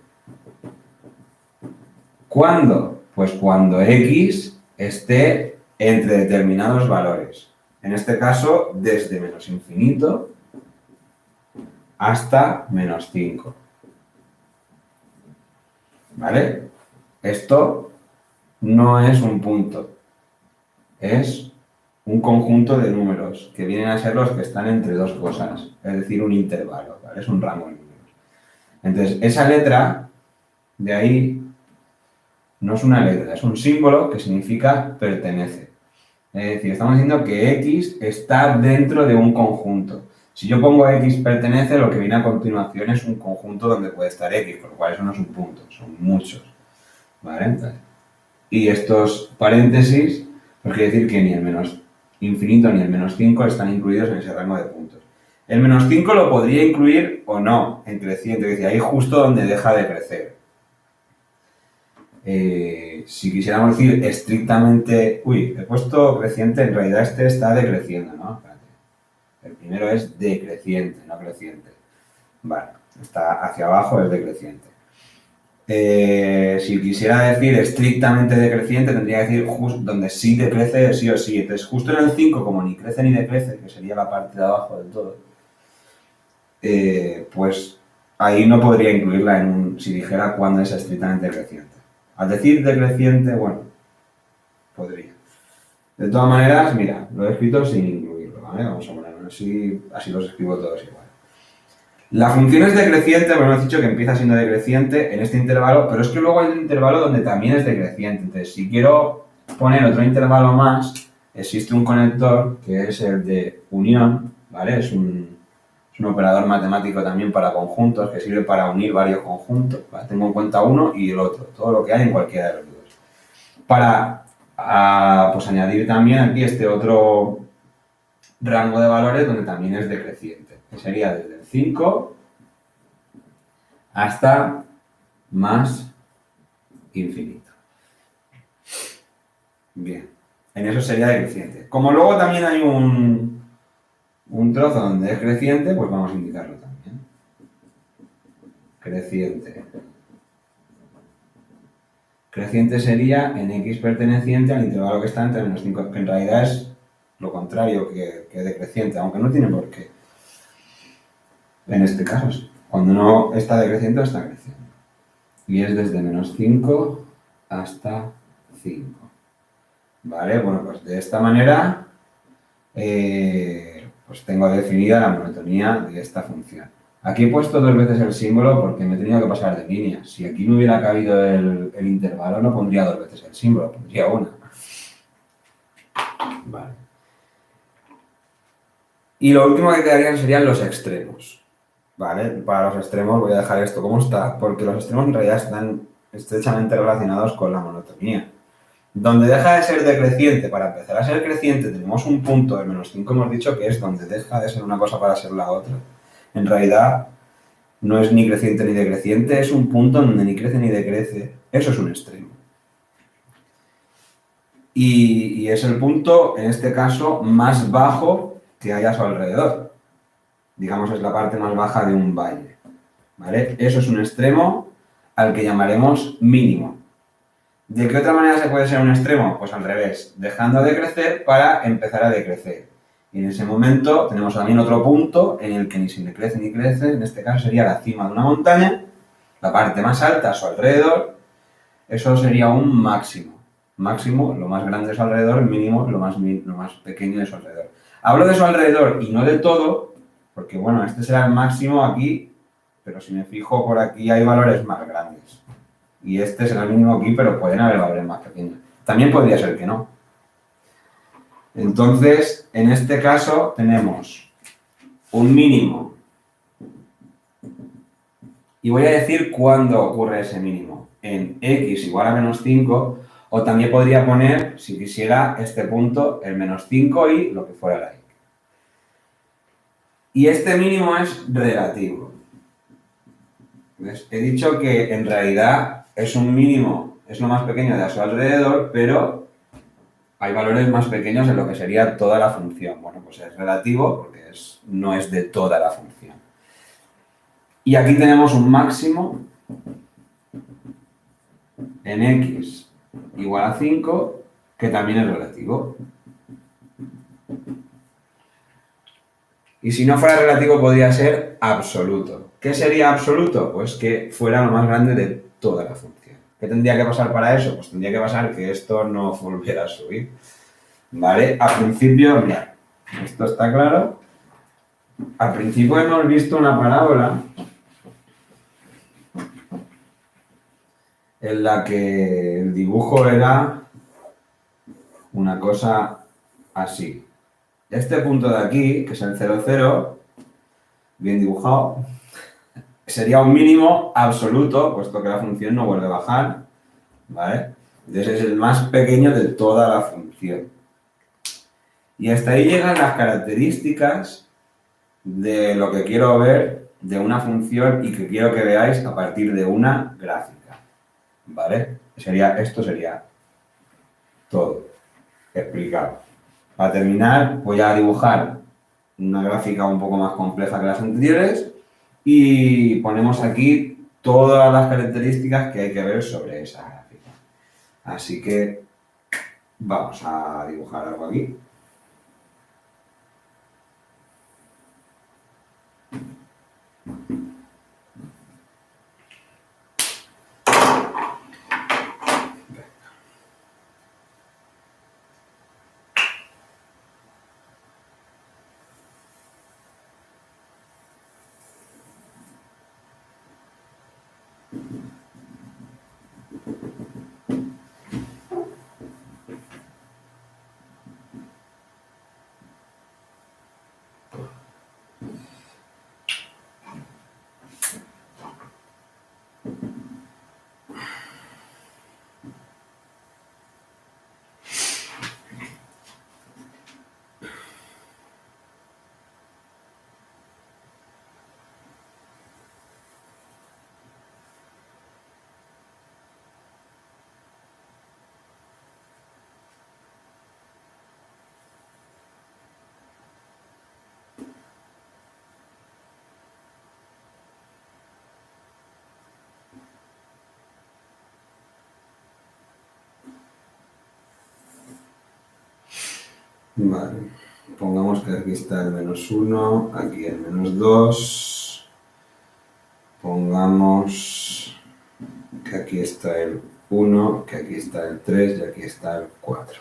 ¿Cuándo? Pues cuando X esté entre determinados valores. En este caso, desde menos infinito hasta menos 5. ¿Vale? Esto no es un punto, es un conjunto de números que vienen a ser los que están entre dos cosas, es decir, un intervalo, ¿vale? Es un rango de números. Entonces, esa letra de ahí no es una letra, es un símbolo que significa pertenece. Es decir, estamos diciendo que X está dentro de un conjunto. Si yo pongo X pertenece, lo que viene a continuación es un conjunto donde puede estar X, con lo cual eso no es un punto, son muchos. ¿Vale? Entonces, y estos paréntesis, pues quiere decir que ni el menos infinito ni el menos 5 están incluidos en ese rango de puntos. El menos 5 lo podría incluir o no en creciente, es decir, ahí justo donde deja de crecer. Si quisiéramos decir estrictamente, uy, he puesto creciente, en realidad este está decreciendo, ¿no? Espérate. El primero es decreciente, no creciente. Vale, está hacia abajo, es decreciente. Si quisiera decir estrictamente decreciente, tendría que decir justo donde sí decrece, sí o sí. Entonces, justo en el 5, como ni crece ni decrece, que sería la parte de abajo del todo, pues ahí no podría incluirla si dijera cuándo es estrictamente decreciente. Al decir decreciente, bueno, podría. De todas maneras, mira, lo he escrito sin incluirlo, ¿vale? Vamos a ponerlo así los escribo todos igual. La función es decreciente, pero hemos dicho que empieza siendo decreciente en este intervalo, pero es que luego hay un intervalo donde también es decreciente. Entonces, si quiero poner otro intervalo más, existe un conector que es el de unión, ¿vale? Es un operador matemático también para conjuntos que sirve para unir varios conjuntos, ¿vale? Tengo en cuenta uno y el otro, todo lo que hay en cualquiera de los dos. Para pues añadir también aquí este otro rango de valores donde también es decreciente, que sería desde el 5 hasta más infinito. Bien, en eso sería decreciente. Como luego también hay un trozo donde es creciente, pues vamos a indicarlo también. Creciente. Creciente sería en X perteneciente al intervalo que está entre menos 5, que en realidad es lo contrario que decreciente, aunque no tiene por qué. En este caso sí. Cuando no está decreciente, está creciendo. Y es desde menos 5 hasta 5. ¿Vale? Bueno, pues de esta manera pues tengo definida la monotonía de esta función. Aquí he puesto 2 veces el símbolo porque me he tenido que pasar de línea. Si aquí no hubiera cabido el intervalo, no pondría 2 veces el símbolo, pondría una. Vale. Y lo último que quedarían serían los extremos. ¿Vale? Para los extremos voy a dejar esto como está, porque los extremos en realidad están estrechamente relacionados con la monotonía. Donde deja de ser decreciente para empezar a ser creciente tenemos un punto de menos 5, hemos dicho que es donde deja de ser una cosa para ser la otra. En realidad no es ni creciente ni decreciente, es un punto donde ni crece ni decrece. Eso es un extremo. Y es el punto, en este caso, más bajo que hay a su alrededor. Digamos, es la parte más baja de un valle. ¿Vale? Eso es un extremo al que llamaremos mínimo. ¿De qué otra manera se puede ser un extremo? Pues al revés, dejando de crecer para empezar a decrecer. Y en ese momento tenemos también otro punto en el que ni se decrece ni crece, en este caso sería la cima de una montaña, la parte más alta a su alrededor, eso sería un máximo. Máximo, lo más grande de su alrededor, mínimo, lo más pequeño de su alrededor. Hablo de su alrededor y no de todo, porque bueno, este será el máximo aquí, pero si me fijo por aquí hay valores más grandes. Y este será el mínimo aquí, pero pueden haber valores más pequeños. También podría ser que no. Entonces, en este caso tenemos un mínimo Y voy a decir cuándo ocurre ese mínimo. En x igual a menos 5, o también podría poner, si quisiera, este punto, el menos 5 y lo que fuera la y. Y este mínimo es relativo. ¿Ves? He dicho que en realidad es un mínimo, es lo más pequeño de a su alrededor, pero hay valores más pequeños en lo que sería toda la función. Bueno, pues es relativo porque no es de toda la función. Y aquí tenemos un máximo en x igual a 5, que también es relativo. Y si no fuera relativo, podría ser absoluto. ¿Qué sería absoluto? Pues que fuera lo más grande de toda la función. ¿Qué tendría que pasar para eso? Pues tendría que pasar que esto no volviera a subir. ¿Vale? Al principio, mira, esto está claro. Al principio hemos visto una parábola en la que el dibujo era una cosa así. Este punto de aquí, que es el 0, 0, bien dibujado, sería un mínimo absoluto, puesto que la función no vuelve a bajar, ¿vale? Entonces es el más pequeño de toda la función. Y hasta ahí llegan las características de lo que quiero ver de una función y que quiero que veáis a partir de una gráfica, ¿vale? Esto sería todo explicado. Para terminar, voy a dibujar una gráfica un poco más compleja que las anteriores y ponemos aquí todas las características que hay que ver sobre esa gráfica. Así que vamos a dibujar algo aquí. Vale, pongamos que aquí está el menos 1, aquí el menos 2, pongamos que aquí está el 1, que aquí está el 3 y aquí está el 4.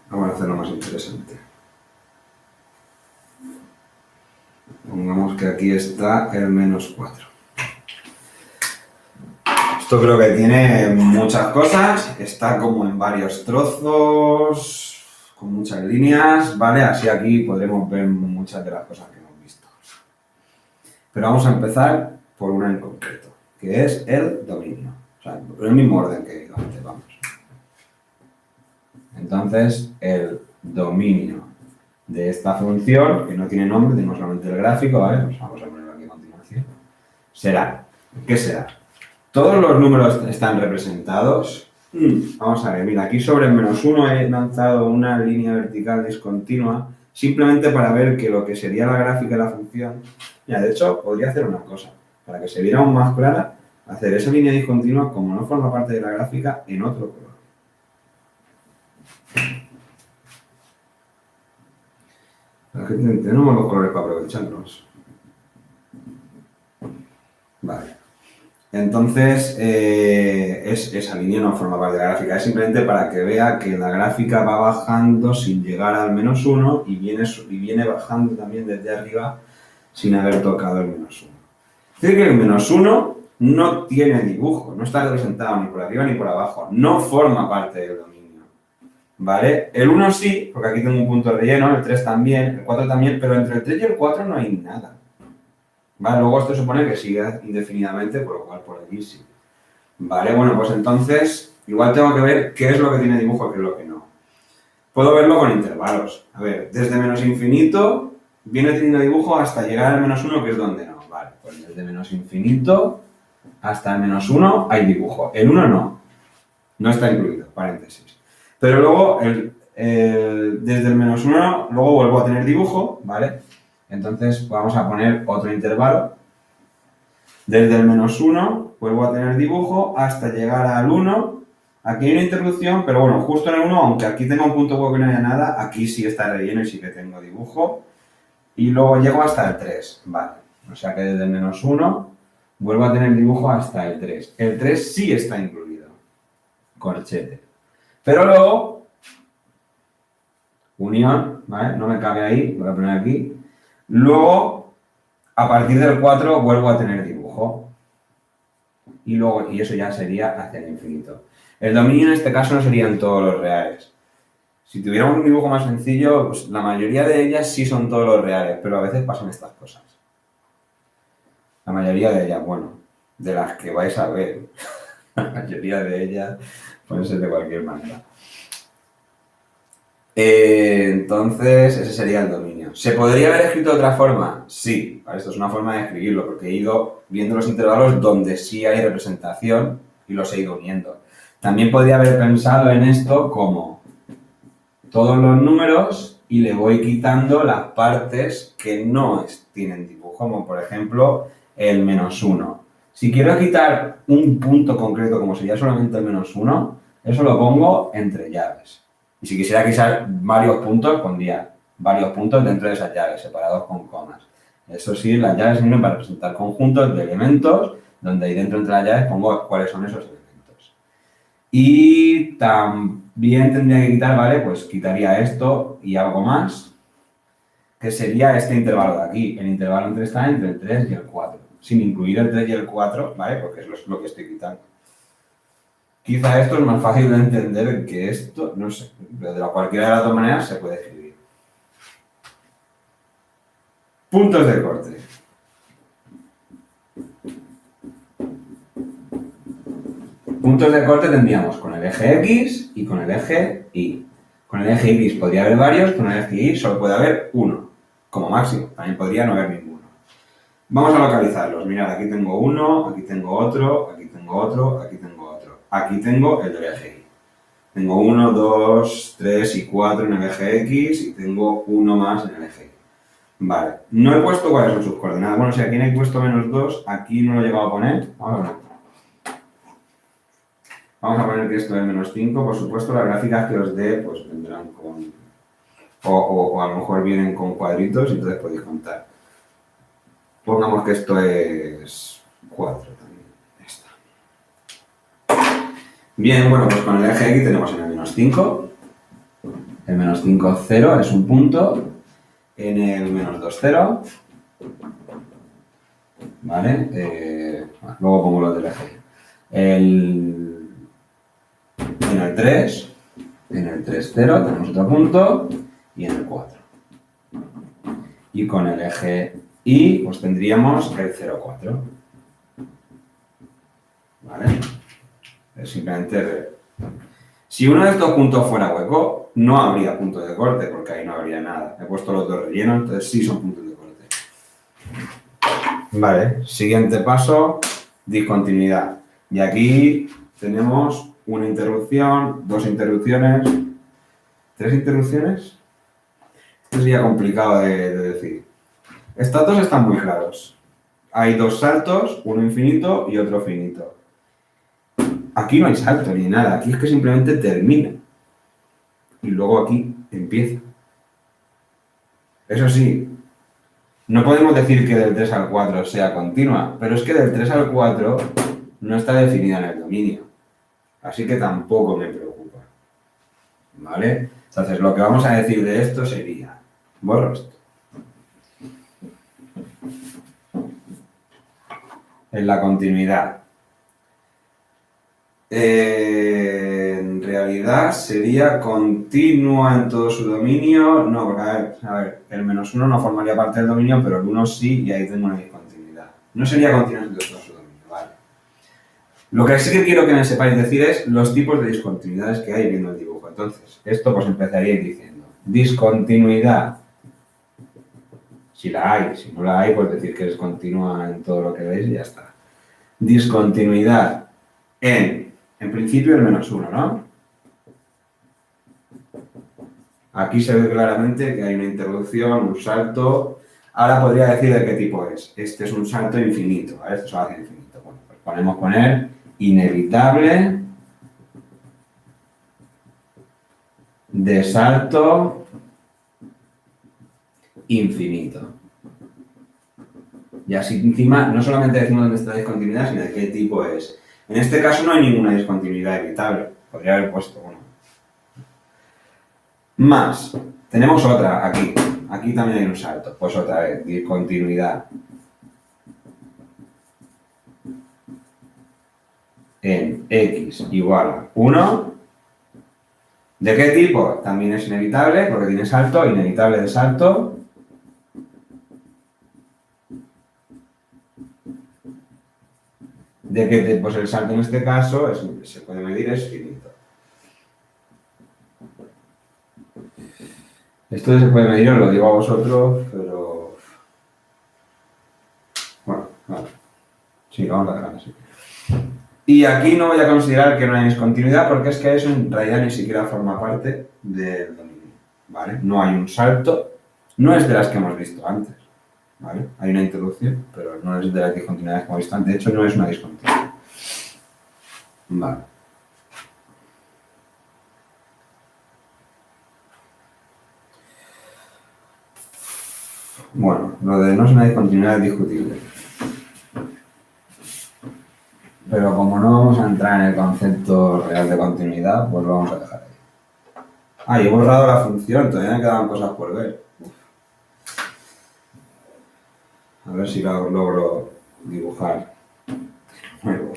Vamos a hacerlo más interesante. Pongamos que aquí está el menos 4. Esto creo que tiene muchas cosas, está como en varios trozos, con muchas líneas, ¿vale? Así aquí podremos ver muchas de las cosas que hemos visto. Pero vamos a empezar por una en concreto, que es el dominio. O sea, en el mismo orden que he ido antes, vamos. Entonces, el dominio de esta función, que no tiene nombre, tenemos solamente el gráfico, ¿vale? Pues vamos a ponerlo aquí a continuación. Será, ¿qué será? Todos los números están representados. Vamos a ver, mira, aquí sobre el menos 1 he lanzado una línea vertical discontinua, simplemente para ver que lo que sería la gráfica de la función. Mira, de hecho, podría hacer una cosa, para que se viera aún más clara, hacer esa línea discontinua, como no forma parte de la gráfica, en otro color. Tenemos los colores para aprovecharlos. Vale. Entonces, esa línea no forma parte de la gráfica, es simplemente para que vea que la gráfica va bajando sin llegar al menos 1 y viene bajando también desde arriba sin haber tocado el menos 1. Es decir, que el menos 1 no tiene dibujo, no está representado ni por arriba ni por abajo, no forma parte del dominio, ¿vale? El 1 sí, porque aquí tengo un punto relleno, el 3 también, el 4 también, pero entre el 3 y el 4 no hay nada, ¿vale? Luego esto supone que sigue indefinidamente, por lo cual por aquí sí. Vale, bueno, pues entonces igual tengo que ver qué es lo que tiene dibujo y qué es lo que no. Puedo verlo con intervalos. A ver, desde menos infinito viene teniendo dibujo hasta llegar al menos 1, que es donde no. Vale, pues desde menos infinito hasta el menos 1 hay dibujo. El 1 no está incluido, paréntesis. Pero luego, desde el menos 1, luego vuelvo a tener dibujo, ¿vale? Entonces vamos a poner otro intervalo. Desde el menos 1 vuelvo a tener dibujo hasta llegar al 1. Aquí hay una interrupción, pero bueno, justo en el 1, aunque aquí tenga un punto hueco y no haya nada, aquí sí está relleno y sí que tengo dibujo. Y luego llego hasta el 3, vale. O sea que desde el menos 1 vuelvo a tener dibujo hasta el 3. El 3 sí está incluido, corchete. Pero luego, unión, ¿vale? No me cabe ahí, lo voy a poner aquí. Luego, a partir del 4 vuelvo a tener dibujo. Y eso ya sería hacia el infinito. El dominio en este caso no serían todos los reales. Si tuviéramos un dibujo más sencillo, pues la mayoría de ellas sí son todos los reales, pero a veces pasan estas cosas. La mayoría de ellas, bueno, de las que vais a ver, la mayoría de ellas pueden ser de cualquier manera. Entonces, ese sería el dominio. ¿Se podría haber escrito de otra forma? Sí, esto es una forma de escribirlo, porque he ido viendo los intervalos donde sí hay representación y los he ido uniendo. También podría haber pensado en esto como todos los números y le voy quitando las partes que no tienen dibujo, como por ejemplo el menos 1. Si quiero quitar un punto concreto, como sería solamente el menos 1, eso lo pongo entre llaves. Y si quisiera quitar varios puntos, pondría varios puntos dentro de esas llaves, separados con comas. Eso sí, las llaves sirven para representar conjuntos de elementos, donde ahí dentro entre las llaves pongo cuáles son esos elementos. Y también tendría que quitar, ¿vale? Pues quitaría esto y algo más, que sería este intervalo de aquí. El intervalo está entre el 3 y el 4, sin incluir el 3 y el 4, ¿vale? Porque es lo que estoy quitando. Quizá esto es más fácil de entender que esto, no sé, pero de cualquiera de las dos maneras se puede escribir. Puntos de corte. Puntos de corte tendríamos con el eje X y con el eje Y. Con el eje X podría haber varios, con el eje Y solo puede haber uno, como máximo. También podría no haber ninguno. Vamos a localizarlos. Mirad, aquí tengo uno, aquí tengo otro, aquí tengo otro, aquí tengo otro. Aquí tengo el del eje Y. Tengo 1, 2, 3 y 4 en el eje X y tengo uno más en el eje Y. Vale, no he puesto cuáles son sus coordenadas. Bueno, si aquí no he puesto menos 2, aquí no lo he llegado a poner. Vamos a poner que esto es menos 5. Por supuesto, las gráficas que os dé pues vendrán con... O a lo mejor vienen con cuadritos y entonces podéis contar. Pongamos que esto es 4 también. Ya está. Bien, bueno, pues con el eje X tenemos en el menos 5. El menos 5, 0 es un punto. En el menos 2, 0. ¿Vale? Luego pongo los del eje Y. En el 3, 0 tenemos otro punto. Y en el 4. Y con el eje Y, pues tendríamos el 0, 4. ¿Vale? Es simplemente ver. Si uno de estos puntos fuera hueco, no habría punto de corte, porque ahí no habría nada. He puesto los dos rellenos, entonces sí son puntos de corte. Vale, siguiente paso, discontinuidad. Y aquí tenemos una interrupción, dos interrupciones, tres interrupciones. Esto sería complicado de decir. Estos dos están muy claros. Hay dos saltos, uno infinito y otro finito. Aquí no hay salto ni nada, aquí es que simplemente termina. Y luego aquí empieza. Eso sí, no podemos decir que del 3 al 4 sea continua, pero es que del 3 al 4 no está definida en el dominio. Así que tampoco me preocupa. ¿Vale? Entonces, lo que vamos a decir de esto sería... Borro esto. en la continuidad. En realidad sería continua en todo su dominio. No, porque a ver, el -1 no formaría parte del dominio, pero el 1 sí, y ahí tengo una discontinuidad. No sería continua en todo su dominio, vale. Lo que sí que quiero que me sepáis decir es los tipos de discontinuidades que hay viendo el dibujo. Entonces, esto pues empezaríais diciendo discontinuidad, si la hay. Si no la hay, pues decir que es continua en todo lo que veis y ya está. Discontinuidad en principio el -1, ¿no? Aquí se ve claramente que hay una interrupción, un salto. Ahora podría decir de qué tipo es. Este es un salto infinito, ¿vale? Esto se va a hacer infinito. Bueno, pues podemos poner inevitable de salto infinito. Y así encima no solamente decimos dónde está la discontinuidad, sino de qué tipo es. En este caso no hay ninguna discontinuidad evitable. Podría haber puesto una. Más. Tenemos otra aquí. Aquí también hay un salto. Pues otra vez, discontinuidad en x igual a 1. ¿De qué tipo? También es inevitable, porque tiene salto, inevitable de salto. ¿De qué tipo? Pues el salto en este caso se puede medir, es finito. Esto se puede medir, os lo digo a vosotros, pero... Bueno, vale. Sí, vamos a dejar así. Y aquí no voy a considerar que no hay discontinuidad porque es que eso en realidad ni siquiera forma parte del dominio, ¿vale? No hay un salto, no es de las que hemos visto antes, ¿vale? Hay una introducción, pero no es de las discontinuidades que hemos visto antes. De hecho, no es una discontinuidad. Vale. Bueno, lo de no es una discontinuidad es discutible. Pero como no vamos a entrar en el concepto real de continuidad, pues lo vamos a dejar ahí. Ah, y he borrado la función, todavía me quedaban cosas por ver. A ver si lo logro dibujar. Nuevo.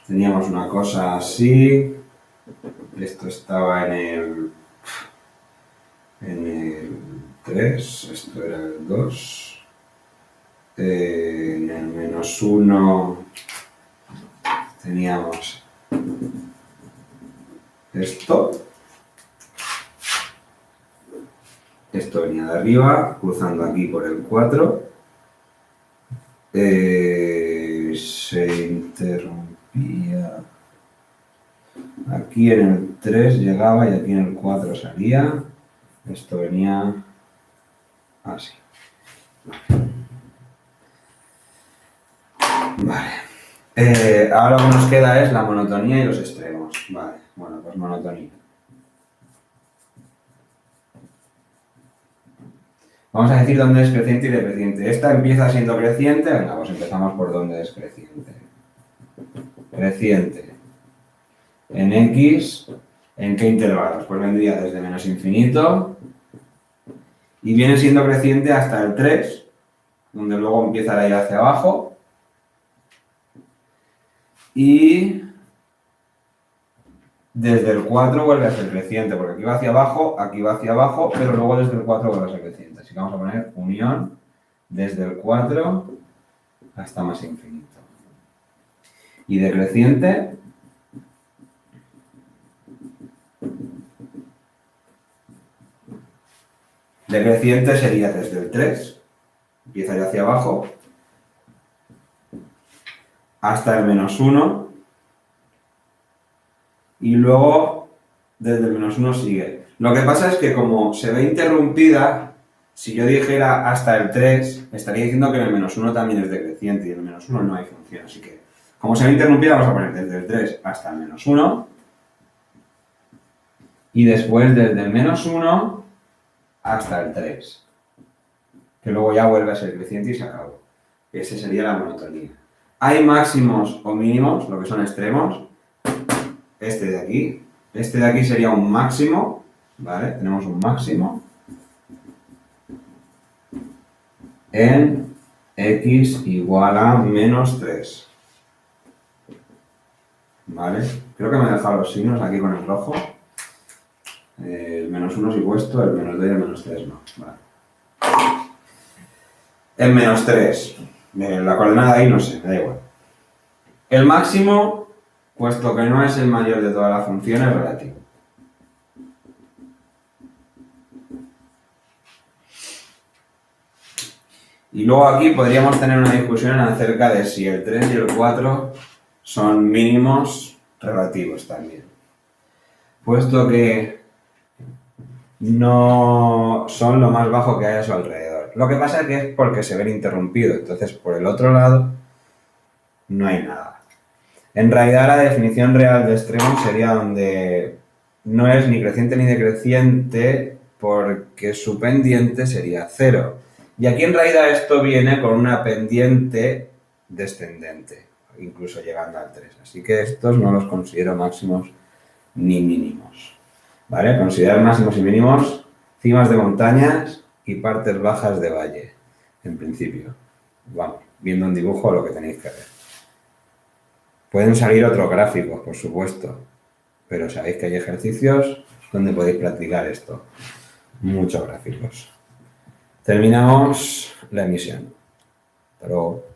Teníamos una cosa así. Esto estaba en el 3, esto era el 2. En el -1 teníamos esto. Esto venía de arriba, cruzando aquí por el 4. Se interrumpía. Aquí en el 3 llegaba y aquí en el 4 salía. Esto venía así. Vale. Ahora lo que nos queda es la monotonía y los extremos. Vale, bueno, pues monotonía. Vamos a decir dónde es creciente y decreciente. Esta empieza siendo creciente. Venga, pues empezamos por dónde es creciente. Creciente. En x, ¿en qué intervalos? Pues vendría desde menos infinito y viene siendo creciente hasta el 3, donde luego empieza a ir hacia abajo. Y desde el 4 vuelve a ser creciente, porque aquí va hacia abajo, pero luego desde el 4 vuelve a ser creciente. Así que vamos a poner unión desde el 4 hasta más infinito. Y decreciente, decreciente sería desde el 3, empieza ya hacia abajo, hasta el -1, y luego desde el -1 sigue. Lo que pasa es que como se ve interrumpida, si yo dijera hasta el 3, estaría diciendo que en el -1 también es decreciente y en el -1 no hay función. Así que, como se ve interrumpida, vamos a poner desde el 3 hasta el -1 y después desde el -1 hasta el 3, que luego ya vuelve a ser creciente y se acabó. Esa sería la monotonía. Hay máximos o mínimos, lo que son extremos. Este de aquí sería un máximo, ¿vale? Tenemos un máximo. en x igual a menos 3. ¿Vale? Creo que me he dejado los signos aquí con el rojo. El menos 1 sí puesto, el menos 2 y el menos 3 no. Vale. El menos 3. La coordenada ahí no sé, me da igual. El máximo, puesto que no es el mayor de todas las funciones, es relativo. Y luego aquí podríamos tener una discusión acerca de si el 3 y el 4 son mínimos relativos también. Puesto que no son lo más bajo que hay a su alrededor. Lo que pasa es que es porque se ven interrumpidos. Entonces, por el otro lado, no hay nada. En realidad, la definición real de extremo sería donde no es ni creciente ni decreciente porque su pendiente sería 0. Y aquí en realidad esto viene con una pendiente descendente, incluso llegando al 3. Así que estos no los considero máximos ni mínimos. ¿Vale? Considerar máximos y mínimos cimas de montañas y partes bajas de valle, en principio. Vamos, viendo un dibujo lo que tenéis que ver. Pueden salir otros gráficos, por supuesto, pero sabéis que hay ejercicios donde podéis practicar esto. Muchos gráficos. Terminamos la emisión. Hasta luego.